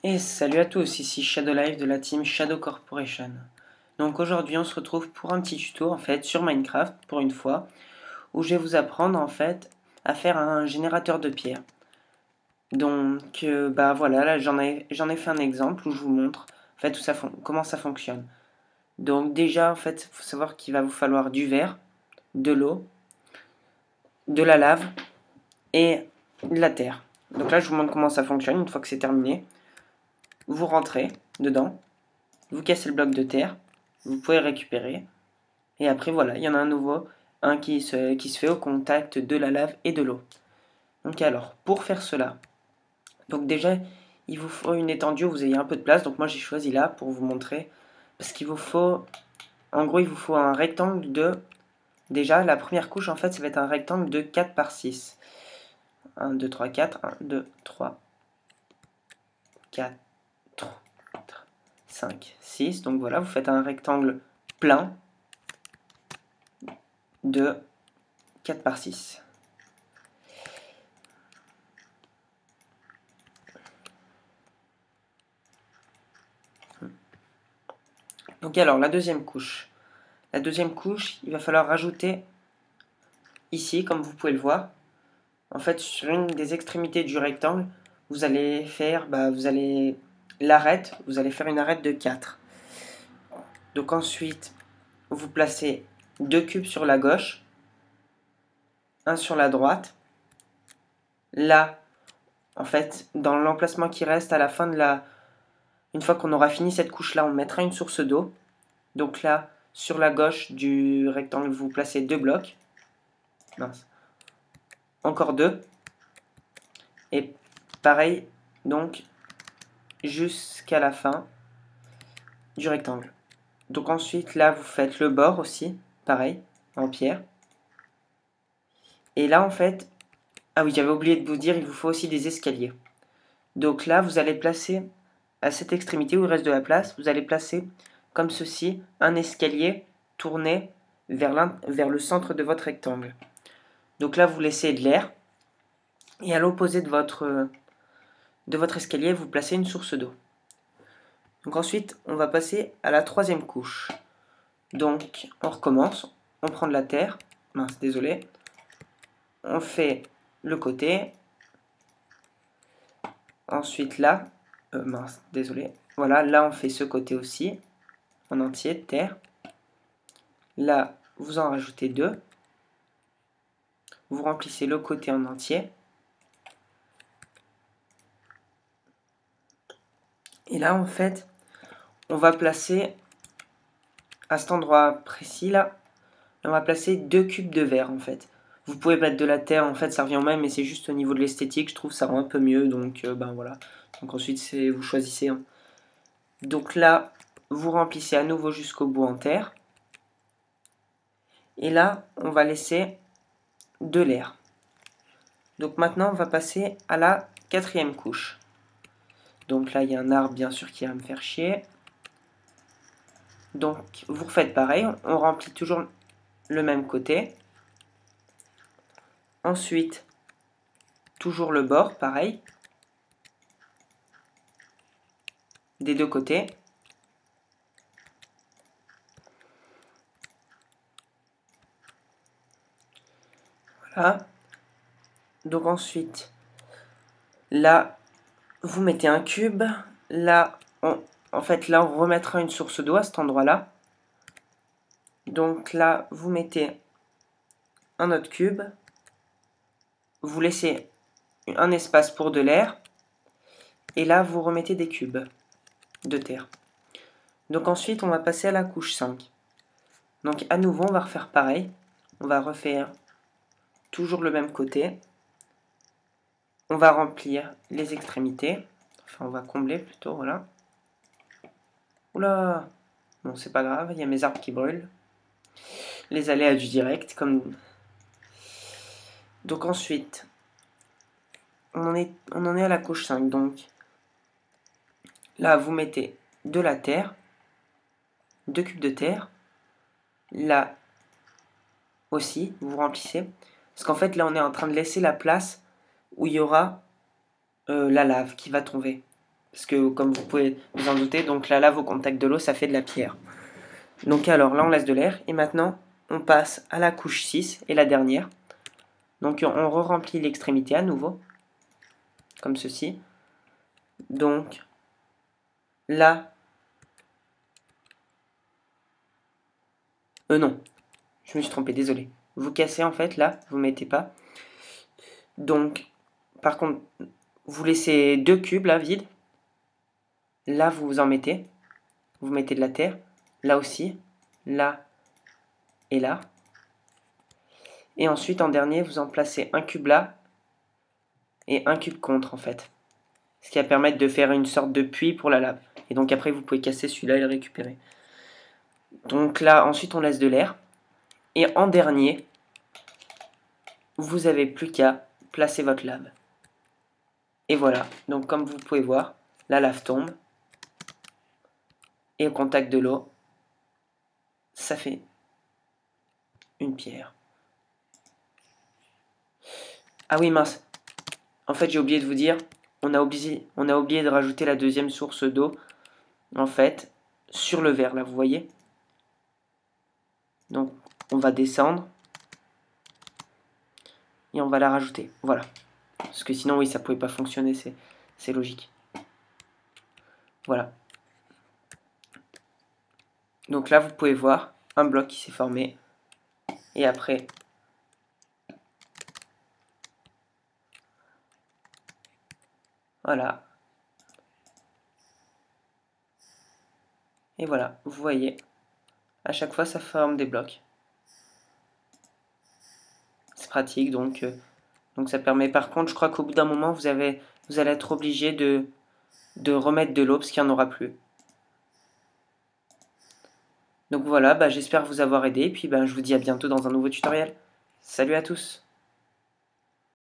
Et salut à tous, ici Shadow Live de la team Shadow Corporation. Donc aujourd'hui on se retrouve pour un petit tuto en fait sur Minecraft pour une fois où je vais vous apprendre en fait à faire un générateur de pierre. Donc bah voilà, là j'en ai fait un exemple où je vous montre en fait comment ça fonctionne. Donc déjà en fait il faut savoir qu'il va vous falloir du verre, de l'eau, de la lave et de la terre. Donc là je vous montre comment ça fonctionne une fois que c'est terminé. Vous rentrez dedans. Vous cassez le bloc de terre, vous pouvez récupérer, et après voilà, il y en a un nouveau, un qui se fait au contact de la lave et de l'eau. Donc alors, pour faire cela, donc déjà, il vous faut une étendue où vous ayez un peu de place, donc moi j'ai choisi là pour vous montrer, parce qu'il vous faut, en gros il vous faut un rectangle de, déjà la première couche en fait ça va être un rectangle de 4 par 6. 1, 2, 3, 4, 1, 2, 3, 4, 5, 6, donc voilà, vous faites un rectangle plein de 4 par 6. Donc alors, la deuxième couche. La deuxième couche, il va falloir rajouter ici, comme vous pouvez le voir. En fait, sur une des extrémités du rectangle, vous allez faire, vous allez faire une arête de 4. Donc ensuite, vous placez 2 cubes sur la gauche, un sur la droite. Là, en fait, dans l'emplacement qui reste à la fin de la... Une fois qu'on aura fini cette couche-là, on mettra une source d'eau. Donc là, sur la gauche du rectangle, vous placez 2 blocs. Mince. Encore 2. Et pareil, donc, jusqu'à la fin du rectangle. Donc ensuite, là, vous faites le bord aussi, pareil, en pierre. Et là, en fait, ah oui, j'avais oublié de vous dire, il vous faut aussi des escaliers. Donc là, vous allez placer, à cette extrémité où il reste de la place, vous allez placer, comme ceci, un escalier tourné vers le centre de votre rectangle. Donc là, vous laissez de l'air. Et à l'opposé de votre escalier, vous placez une source d'eau. Donc ensuite, on va passer à la troisième couche. Donc, on recommence. On prend de la terre. Mince, désolé. On fait le côté. Ensuite, là. Mince, désolé. Voilà, là, on fait ce côté aussi. En entier, de terre. Là, vous en rajoutez 2. Vous remplissez le côté en entier. Et là, en fait, on va placer, à cet endroit précis, là, on va placer 2 cubes de verre, en fait. Vous pouvez mettre de la terre, en fait, ça revient au même, mais c'est juste au niveau de l'esthétique, je trouve ça rend un peu mieux, donc ben voilà. Donc ensuite, vous choisissez. Hein. Donc là, vous remplissez à nouveau jusqu'au bout en terre. Et là, on va laisser de l'air. Donc maintenant, on va passer à la quatrième couche. Donc là, il y a un arbre, bien sûr, qui va me faire chier. Donc, vous refaites pareil, on remplit toujours le même côté. Ensuite, toujours le bord, pareil. Des deux côtés. Voilà. Donc ensuite, là, vous mettez un cube. Là, en fait, là, on remettra une source d'eau à cet endroit-là. Donc là, vous mettez un autre cube. Vous laissez un espace pour de l'air. Et là, vous remettez des cubes de terre. Donc ensuite, on va passer à la couche 5. Donc à nouveau, on va refaire pareil. On va refaire toujours le même côté. On va remplir les extrémités. Enfin, on va combler plutôt, voilà. Oula! Bon, c'est pas grave, il y a mes arbres qui brûlent. Les aléas du direct, comme... Donc ensuite, on en est à la couche 5. Donc là, vous mettez de la terre, 2 cubes de terre. Là aussi, vous remplissez. Parce qu'en fait, là, on est en train de laisser la place où il y aura la lave qui va tomber. Parce que comme vous pouvez vous en douter, donc la lave au contact de l'eau, ça fait de la pierre. Donc alors là, on laisse de l'air. Et maintenant, on passe à la couche 6 et la dernière. Donc on re-remplit l'extrémité à nouveau. Comme ceci. Donc là... non. Je me suis trompé, désolé. Vous cassez en fait, là, vous mettez pas. Donc, par contre, vous laissez 2 cubes là, vides. Là, vous en mettez. Vous mettez de la terre. Là aussi. Là et là. Et ensuite, en dernier, vous en placez un cube là. Et un cube contre, en fait. Ce qui va permettre de faire une sorte de puits pour la lave. Et donc après, vous pouvez casser celui-là et le récupérer. Donc là, ensuite, on laisse de l'air. Et en dernier, vous avez plus qu'à placer votre lave. Et voilà. Donc comme vous pouvez voir, la lave tombe. Et au contact de l'eau, ça fait une pierre. Ah oui, mince. En fait, j'ai oublié de vous dire, on a oublié de rajouter la deuxième source d'eau, en fait, sur le verre, là, vous voyez. Donc, on va descendre. Et on va la rajouter. Voilà. Parce que sinon, oui, ça pouvait pas fonctionner, c'est logique. Voilà. Donc là, vous pouvez voir un bloc qui s'est formé. Et après, voilà. Et voilà, vous voyez, à chaque fois, ça forme des blocs. C'est pratique, donc ça permet. Par contre, je crois qu'au bout d'un moment, vous allez être obligé de remettre de l'eau parce qu'il n'y en aura plus. Donc voilà, bah, j'espère vous avoir aidé. Et puis bah, je vous dis à bientôt dans un nouveau tutoriel. Salut à tous!